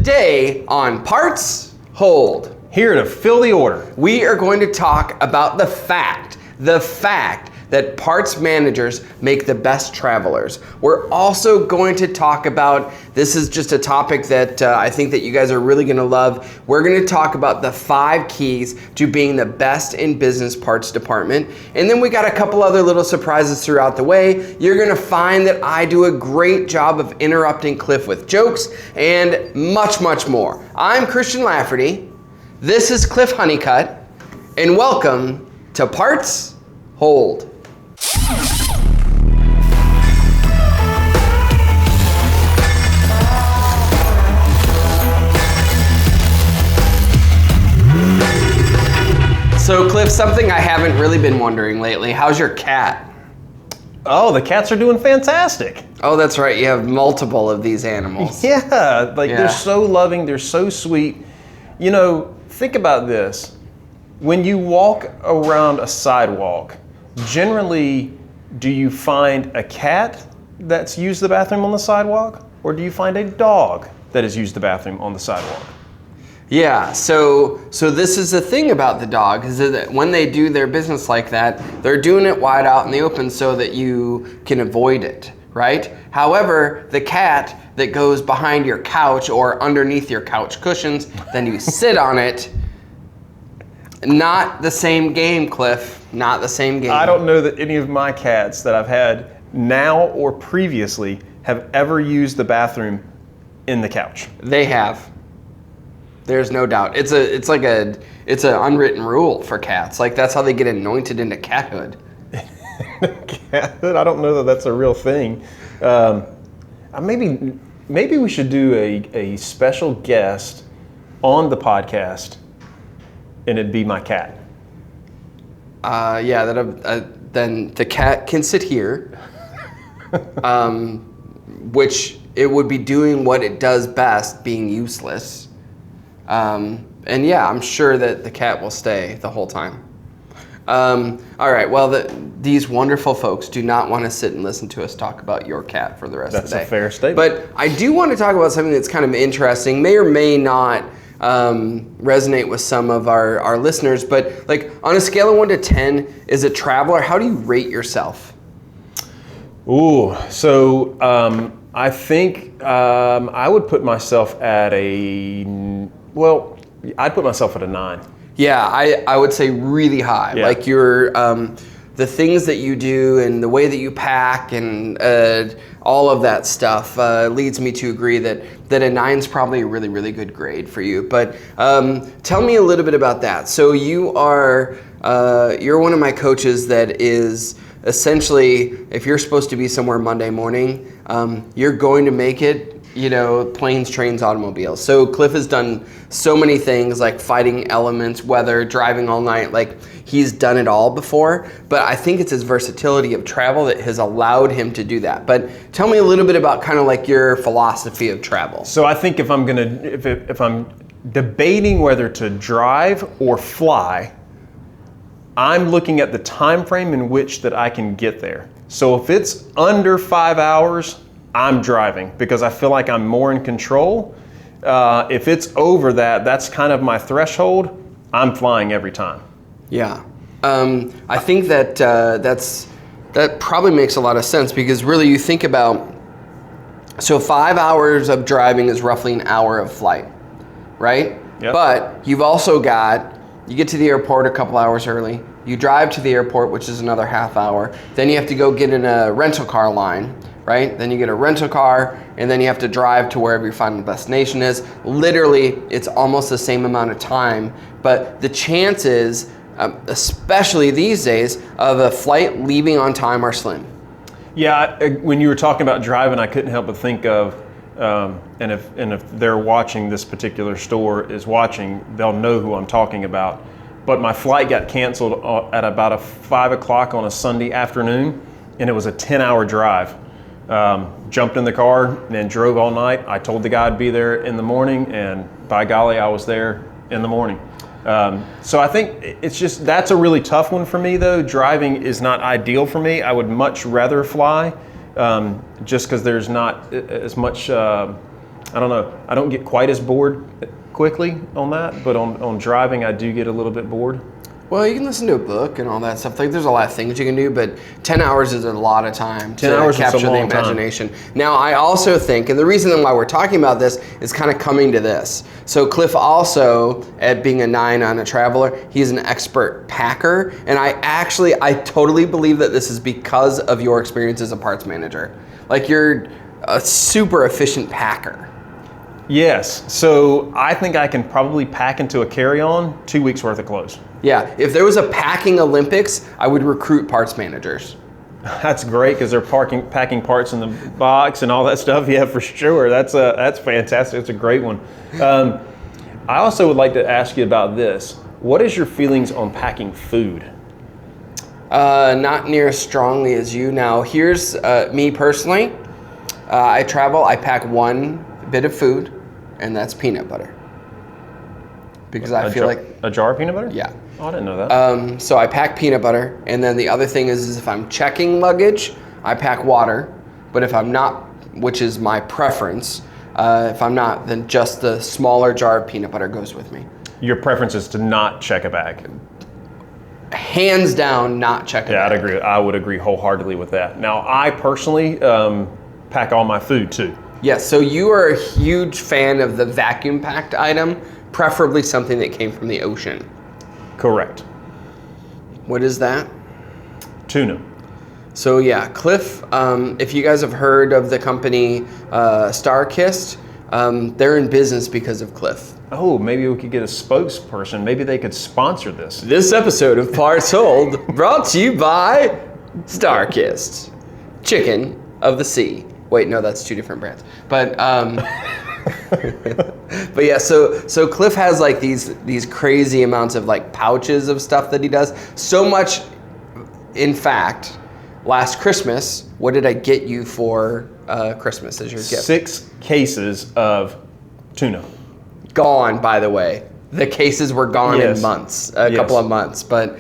Today on Parts Hold, here to fill the order, we are going to talk about the fact that parts managers make the best travelers. We're also going to talk about, this is just a topic that I think that you guys are really gonna love. We're gonna talk about the 5 keys to being the best in business parts department. And then we got a couple other little surprises throughout the way. You're gonna find that I do a great job of interrupting Cliff with jokes and much, much more. I'm Christian Lafferty. This is Cliff Honeycutt, and welcome to Parts Hold. So Cliff, something I haven't really been wondering lately, how's your cat? Oh, the cats are doing fantastic. Oh, that's right, you have multiple of these animals. Yeah, they're so loving, they're so sweet. You know, think about this. When you walk around a sidewalk, generally, do you find a cat that's used the bathroom on the sidewalk, or do you find a dog that has used the bathroom on the sidewalk? Yeah, so this is the thing about the dog, is that when they do their business like that, they're doing it wide out in the open so that you can avoid it, right? However, the cat that goes behind your couch or underneath your couch cushions, then you sit on it, not the same game, Cliff, not the same game. I don't know that any of my cats that I've had now or previously have ever used the bathroom in the couch. They have. There's no doubt. It's an unwritten rule for cats. Like, that's how they get anointed into cathood. Cathood? I don't know that that's a real thing. Maybe we should do a special guest on the podcast, and it'd be my cat. Then the cat can sit here, which it would be doing what it does best, being useless. And yeah, I'm sure that the cat will stay the whole time. All right, well, these wonderful folks do not want to sit and listen to us talk about your cat for the rest of the day. That's a fair statement. But I do want to talk about something that's kind of interesting, may or may not resonate with some of our listeners, but like on a scale of 1 to 10, as a traveler, how do you rate yourself? Ooh, so I think I would put myself at I'd put myself at a 9. Yeah, I would say really high. Yeah. Like your the things that you do and the way that you pack and all of that stuff leads me to agree that a 9 is probably a really, really good grade for you. But tell me a little bit about that. So you are you're one of my coaches that is essentially, if you're supposed to be somewhere Monday morning, you're going to make it, planes, trains, automobiles. So Cliff has done so many things like fighting elements, weather, driving all night. Like, he's done it all before, but I think it's his versatility of travel that has allowed him to do that. But tell me a little bit about kind of like your philosophy of travel. So I think if I'm debating whether to drive or fly, I'm looking at the time frame in which that I can get there. So if it's under 5 hours, I'm driving because I feel like I'm more in control. If it's over that, that's kind of my threshold, I'm flying every time. Yeah. I think that that probably makes a lot of sense, because really you think about, so 5 hours of driving is roughly an hour of flight, right? Yep. But you've also got, you get to the airport a couple hours early, you drive to the airport, which is another half hour, then you have to go get in a rental car line, right? Then you get a rental car, and then you have to drive to wherever your final destination is. Literally, it's almost the same amount of time, but the chances, especially these days, of a flight leaving on time are slim. Yeah, when you were talking about driving, I couldn't help but think of, and if they're watching, this particular store is watching, they'll know who I'm talking about. But my flight got canceled at about 5 o'clock on a Sunday afternoon, and it was a 10-hour drive. Jumped in the car and then drove all night. I told the guy I'd be there in the morning, and by golly, I was there in the morning. So I think it's just, that's a really tough one for me though. Driving is not ideal for me. I would much rather fly, just because there's not as much I don't know. I don't get quite as bored quickly on that, but on driving, I do get a little bit bored. Well, you can listen to a book and all that stuff. Like, there's a lot of things you can do, but 10 hours is a lot of time to capture the imagination. Now, I also think, and the reason why we're talking about this is kind of coming to this. So Cliff also, at being a 9 on a traveler, he's an expert packer. And I totally believe that this is because of your experience as a parts manager. Like, you're a super efficient packer. Yes. So I think I can probably pack into a carry-on 2 weeks worth of clothes. Yeah, if there was a packing Olympics, I would recruit parts managers. That's great because they're packing parts in the box and all that stuff. Yeah, for sure. That's fantastic. It's a great one. I also would like to ask you about this. What is your feelings on packing food? Not near as strongly as you. Now, here's me personally. I travel, I pack one bit of food, and that's peanut butter. Because I feel like... A jar of peanut butter? Yeah. Oh, I didn't know that. So I pack peanut butter, and then the other thing is if I'm checking luggage, I pack water. But if I'm not, which is my preference, if I'm not, then just the smaller jar of peanut butter goes with me. Your preference is to not check a bag? Hands down, not check a bag. Yeah, I'd agree. I would agree wholeheartedly with that. Now, I personally pack all my food too. Yes, so you are a huge fan of the vacuum packed item, preferably something that came from the ocean. Correct. What is that? Tuna. So yeah, Cliff, if you guys have heard of the company StarKist, they're in business because of Cliff. Oh, maybe we could get a spokesperson. Maybe they could sponsor this. This episode of Parts Sold brought to you by StarKist, Chicken of the Sea. Wait, no, that's 2 different brands. But but yeah, so Cliff has like these crazy amounts of like pouches of stuff that he does. So much, in fact, last Christmas, what did I get you for Christmas as your gift? 6 cases of tuna. Gone, by the way. The cases were gone in months, a couple of months. But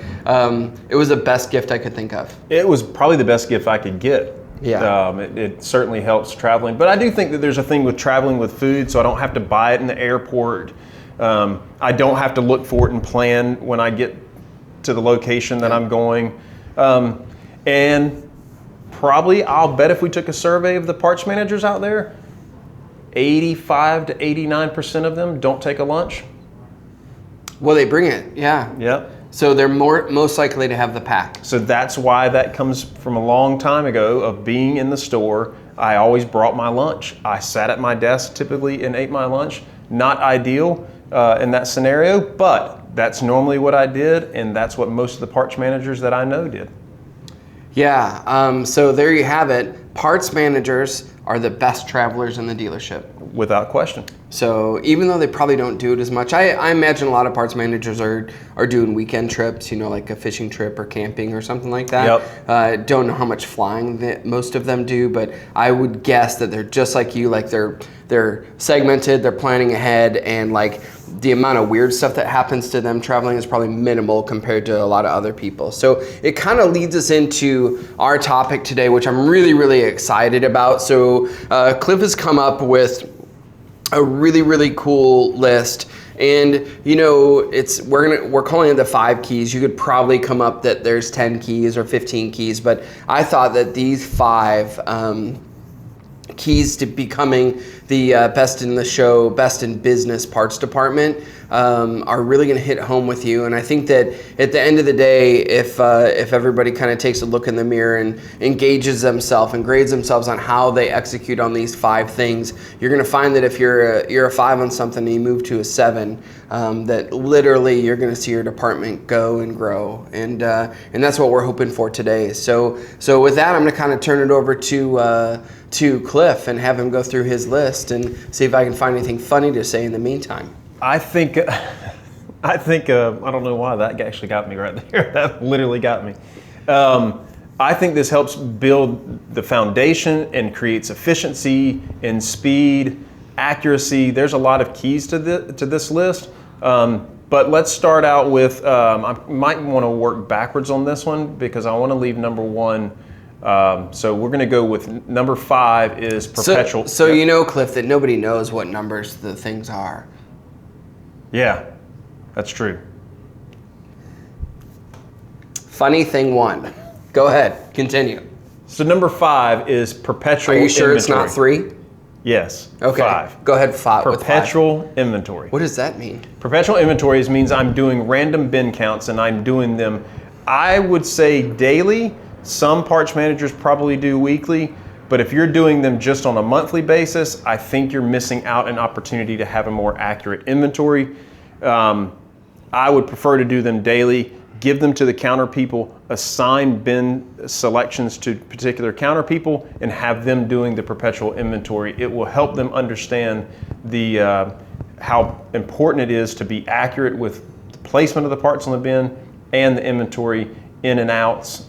it was the best gift I could think of. It was probably the best gift I could get. Yeah. It certainly helps traveling. But I do think that there's a thing with traveling with food, so I don't have to buy it in the airport. I don't have to look for it and plan when I get to the location that I'm going. And probably, I'll bet if we took a survey of the parts managers out there, 85 to 89% of them don't take a lunch. Well, they bring it, yeah. Yep. So they're most likely to have the pack. So that's why that comes from a long time ago of being in the store. I always brought my lunch. I sat at my desk typically and ate my lunch. Not ideal in that scenario, but that's normally what I did, and that's what most of the parts managers that I know did. Yeah, so there you have it. Parts managers are the best travelers in the dealership. Without question. So even though they probably don't do it as much, I imagine a lot of parts managers are doing weekend trips, like a fishing trip or camping or something like that. Yep. Don't know how much flying that most of them do, but I would guess that they're just like you, like they're segmented, they're planning ahead, and like the amount of weird stuff that happens to them traveling is probably minimal compared to a lot of other people. So it kind of leads us into our topic today, which I'm really, really excited about. So Cliff has come up with a really, really cool list. And we're calling it the 5 keys. You could probably come up that there's 10 keys or 15 keys, but I thought that these 5 keys to becoming the best in the show, best in business parts department are really going to hit home with you. And I think that at the end of the day, if everybody kind of takes a look in the mirror and engages themselves and grades themselves on how they execute on these 5 things, you're going to find that if you're a 5 on something and you move to a 7, that literally you're going to see your department go and grow. And that's what we're hoping for today. So with that, I'm going to kind of turn it over to Cliff and have him go through his list and see if I can find anything funny to say in the meantime. I think I don't know why that actually got me right there. That literally got me. I think this helps build the foundation and creates efficiency and speed, accuracy. There's a lot of keys to this list. But let's start out with, I might want to work backwards on this one because I want to leave number 1 So we're going to go with number 5 is perpetual. So you know, Cliff, that nobody knows what numbers the things are. Yeah, that's true. Funny thing 1. Go ahead, continue. So number 5 is perpetual inventory. Are you sure it's not 3? Yes. Okay. 5. Go ahead, 5. Perpetual inventory. What does that mean? Perpetual inventories means I'm doing random bin counts, and I'm doing them, I would say, daily. Some parts managers probably do weekly, but if you're doing them just on a monthly basis, I think you're missing out an opportunity to have a more accurate inventory. I would prefer to do them daily. Give them to the counter people, assign bin selections to particular counter people, and have them doing the perpetual inventory. It will help them understand how important it is to be accurate with the placement of the parts on the bin and the inventory in and outs,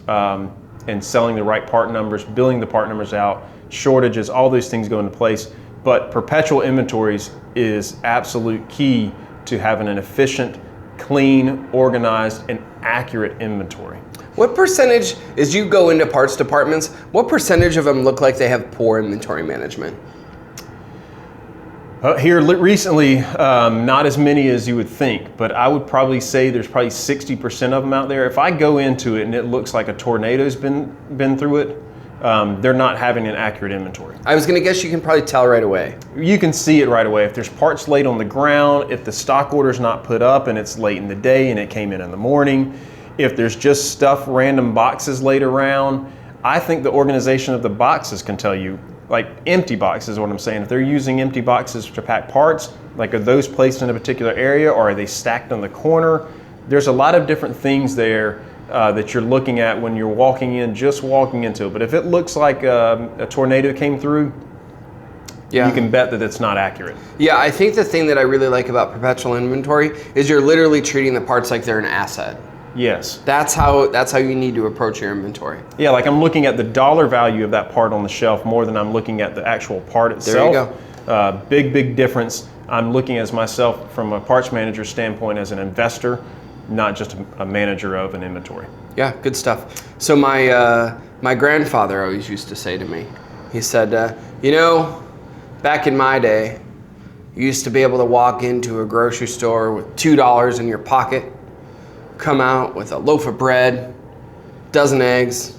and selling the right part numbers, billing the part numbers out, shortages, all those things go into place. But perpetual inventories is absolute key to having an efficient, clean, organized, and accurate inventory. What percentage, as you go into parts departments, what percentage of them look like they have poor inventory management? Here recently, not as many as you would think, but I would probably say there's probably 60% of them out there. If I go into it and it looks like a tornado's been through it, they're not having an accurate inventory. I was going to guess you can probably tell right away. You can see it right away. If there's parts laid on the ground, if the stock order's not put up and it's late in the day and it came in the morning, if there's just stuff, random boxes laid around, I think the organization of the boxes can tell you. Like empty boxes is what I'm saying. If they're using empty boxes to pack parts, like are those placed in a particular area or are they stacked on the corner? There's a lot of different things there that you're looking at when you're walking into it. But if it looks like a tornado came through, you can bet that it's not accurate. Yeah, I think the thing that I really like about perpetual inventory is you're literally treating the parts like they're an asset. Yes. That's how you need to approach your inventory. Yeah, like I'm looking at the dollar value of that part on the shelf more than I'm looking at the actual part itself. There you go. Big difference. I'm looking as myself from a parts manager standpoint as an investor, not just a manager of an inventory. Yeah, good stuff. So my grandfather always used to say to me, he said, back in my day, you used to be able to walk into a grocery store with $2 in your pocket, come out with a loaf of bread, dozen eggs,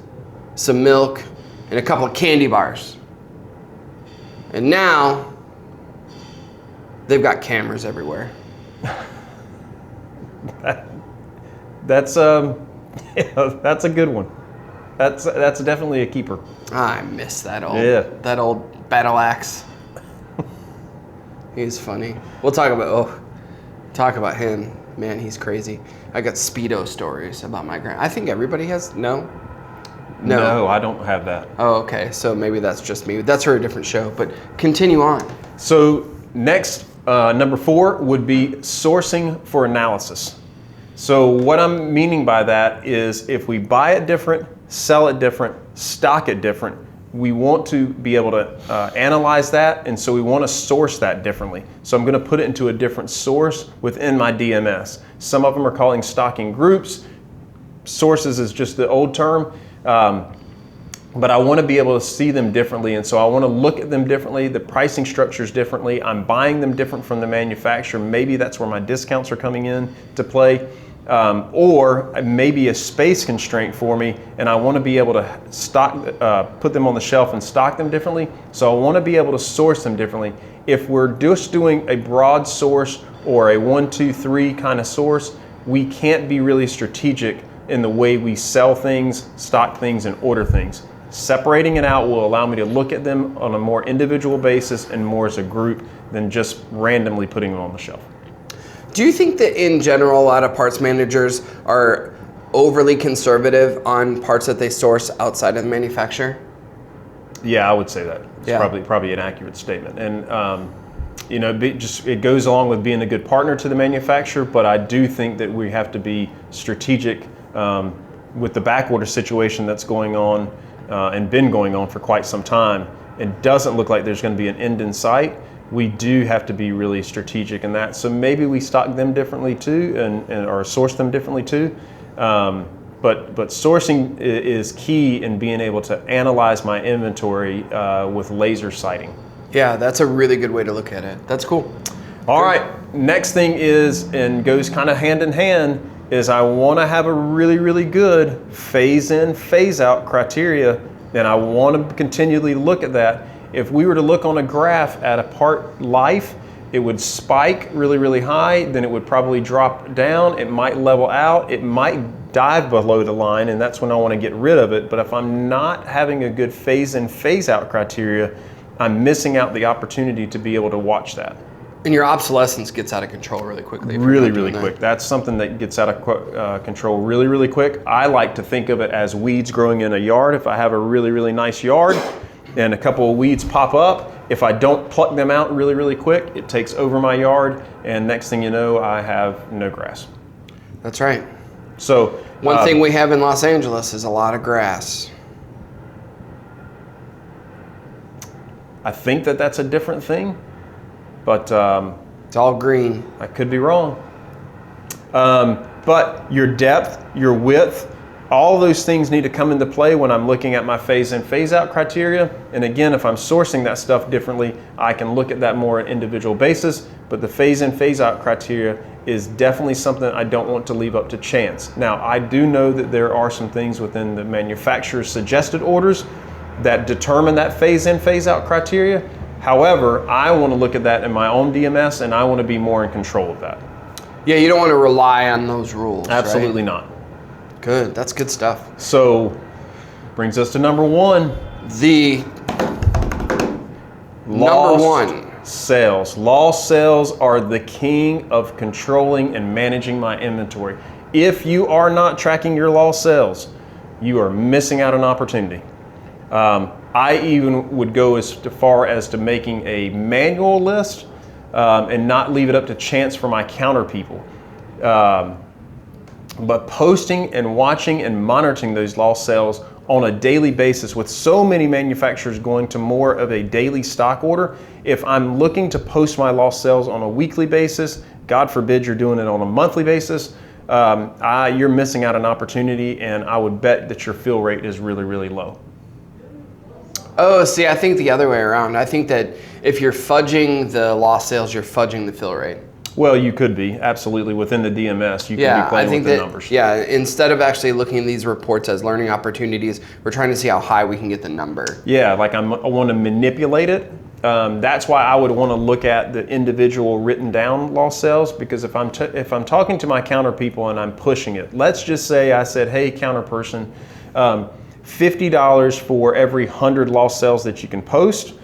some milk, and a couple of candy bars. And now, they've got cameras everywhere. That's a good one. That's definitely a keeper. I miss that old battle axe. He's funny. We'll talk about him. Man, he's crazy. I got Speedo stories about my I think everybody has. No, I don't have that. Oh, okay. So maybe that's just me. That's for a different show. But continue on. So next, number 4 would be sourcing for analysis. So what I'm meaning by that is if we buy it different, sell it different, stock it different, we want to be able to analyze that, and so we want to source that differently. So I'm going to put it into a different source within my DMS. Some of them are calling stocking groups. Sources is just the old term, but I want to be able to see them differently, and so I want to look at them differently, the pricing structures differently. I'm buying them different from the manufacturer. Maybe that's where my discounts are coming in to play. Or maybe a space constraint for me, and I want to be able to put them on the shelf and stock them differently. So I want to be able to source them differently. If we're just doing a broad source or a 1, 2, 3 kind of source, we can't be really strategic in the way we sell things, stock things, and order things. Separating it out will allow me to look at them on a more individual basis and more as a group than just randomly putting them on the shelf. Do you think that in general, a lot of parts managers are overly conservative on parts that they source outside of the manufacturer? Yeah, I would say that. It's probably an accurate statement. And it goes along with being a good partner to the manufacturer, but I do think that we have to be strategic with the backorder situation that's going on and been going on for quite some time. It doesn't look like there's going to be an end in sight. We do have to be really strategic in that. So maybe we stock them differently too, or source them differently too. But sourcing is key in being able to analyze my inventory with laser sighting. Yeah, that's a really good way to look at it. That's cool. All right, next thing is, and goes kind of hand in hand, is I want to have a really, really good phase in, phase out criteria, and I want to continually look at that. If we were to look on a graph at a part life, it would spike really, really high, then it would probably drop down, it might level out, it might dive below the line, and that's when I want to get rid of it. But if I'm not having a good phase in, phase out criteria, I'm missing out the opportunity to be able to watch that. And your obsolescence gets out of control really quickly. Really, really quick. That's something that gets out of control really, really quick. I like to think of it as weeds growing in a yard. If I have a really, really nice yard and a couple of weeds pop up, if I don't pluck them out really, really quick, it takes over my yard, and next thing you know, I have no grass. That's right. So one thing we have in Los Angeles is a lot of grass. I think that that's a different thing, but it's all green. I could be wrong. But your depth, your width, all those things need to come into play when I'm looking at my phase in, phase out criteria. And again, if I'm sourcing that stuff differently, I can look at that more on an individual basis. But the phase in, phase out criteria is definitely something I don't want to leave up to chance. Now, I do know that there are some things within the manufacturer's suggested orders that determine that phase in, phase out criteria. However, I want to look at that in my own DMS, and I want to be more in control of that. Yeah, you don't want to rely on those rules. Absolutely right? not. Good, that's good stuff. So, brings us to number one. The number one. Sales. Lost sales are the king of controlling and managing my inventory. If you are not tracking your lost sales, you are missing out on opportunity. I even would go as far as to making a manual list and not leave it up to chance for my counter people. But posting and watching and monitoring those lost sales on a daily basis, with so many manufacturers going to more of a daily stock order, if I'm looking to post my lost sales on a weekly basis, God forbid you're doing it on a monthly basis, you're missing out on opportunity, and I would bet that your fill rate is really, really low. Oh, see, I think the other way around. I think that if you're fudging the lost sales, you're fudging the fill rate. Well, you could be, absolutely. Within the DMS, you can be playing with the numbers. Yeah, instead of actually looking at these reports as learning opportunities, we're trying to see how high we can get the number. Yeah, like I want to manipulate it. That's why I would want to look at the individual written down lost sales, because if I'm talking to my counter people and I'm pushing it, let's just say I said, hey, counter person, $50 for every 100 lost sales that you can post.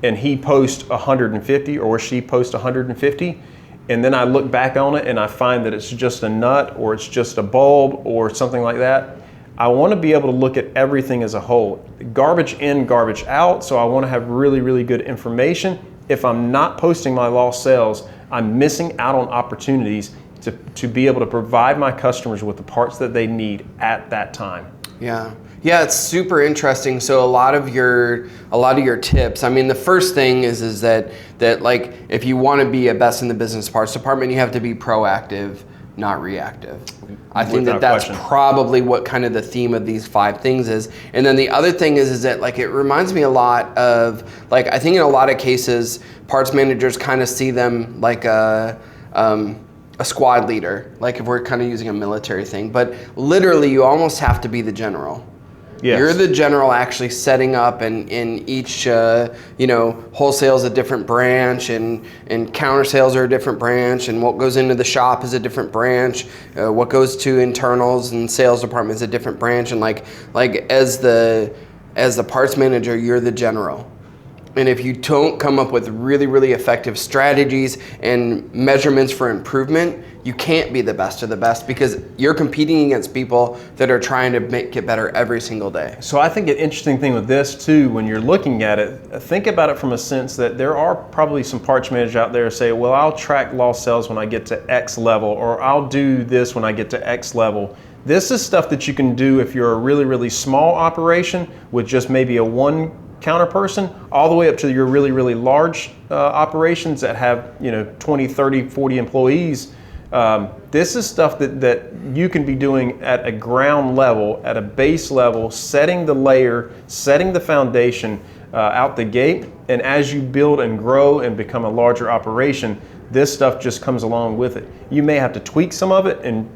And he posts 150 or she posts 150, and then I look back on it and I find that it's just a nut or it's just a bulb or something like that. I want to be able to look at everything as a whole. Garbage in, garbage out, so I want to have really, really good information. If I'm not posting my lost sales, I'm missing out on opportunities to be able to provide my customers with the parts that they need at that time. Yeah, it's super interesting. So a lot of your tips. I mean, the first thing is that like if you want to be a best in the business parts department, you have to be proactive, not reactive. I think that's probably what kind of the theme of these 5 things is. And then the other thing is that like it reminds me a lot of like I think in a lot of cases parts managers kind of see them like a squad leader, like if we're kind of using a military thing, but literally you almost have to be the general. Yes. You're the general actually setting up, and in each, wholesale is a different branch, and counter sales are a different branch, and what goes into the shop is a different branch. What goes to internals and sales department is a different branch, and like as the parts manager, you're the general. And if you don't come up with really, really effective strategies and measurements for improvement, you can't be the best of the best because you're competing against people that are trying to make it better every single day. So I think an interesting thing with this too, when you're looking at it, think about it from a sense that there are probably some parts managers out there who say, well, I'll track lost sales when I get to X level, or I'll do this when I get to X level. This is stuff that you can do if you're a really, really small operation with just maybe a one counter person, all the way up to your really, really large operations that have 20, 30, 40 employees. This is stuff that you can be doing at a ground level, at a base level, setting the layer, setting the foundation out the gate. And as you build and grow and become a larger operation, this stuff just comes along with it. You may have to tweak some of it and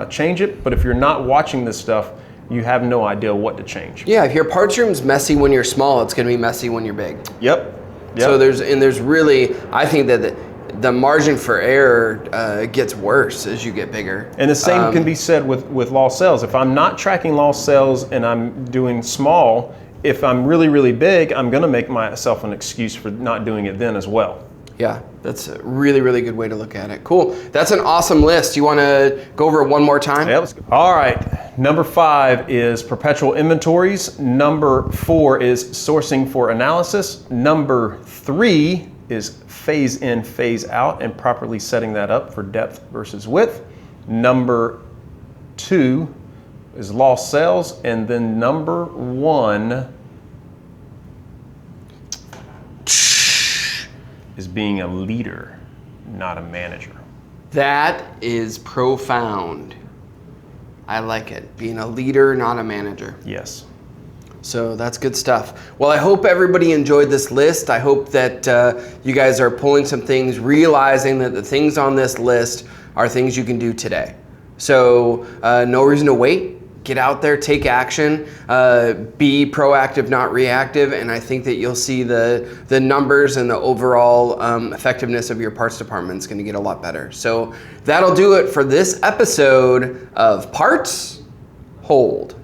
change it, but if you're not watching this stuff, you have no idea what to change. Yeah, if your parts room's messy when you're small, it's going to be messy when you're big. Yep. So there's really, I think that the margin for error gets worse as you get bigger. And the same can be said with lost sales. If I'm not tracking lost sales and I'm doing small, if I'm really, really big, I'm going to make myself an excuse for not doing it then as well. Yeah, that's a really, really good way to look at it. Cool. That's an awesome list. You want to go over it one more time? Yeah, let's go. All right. Number 5 is perpetual inventories. Number 4 is sourcing for analysis. Number 3 is phase in, phase out, and properly setting that up for depth versus width. Number 2 is lost sales. And then number 1 is being a leader, not a manager. That is profound. I like it. Being a leader, not a manager. Yes. So that's good stuff. Well, I hope everybody enjoyed this list. I hope that you guys are pulling some things, realizing that the things on this list are things you can do today. So no reason to wait. Get out there, take action, be proactive, not reactive, and I think that you'll see the numbers and the overall effectiveness of your parts department is going to get a lot better. So that'll do it for this episode of Parts Hold.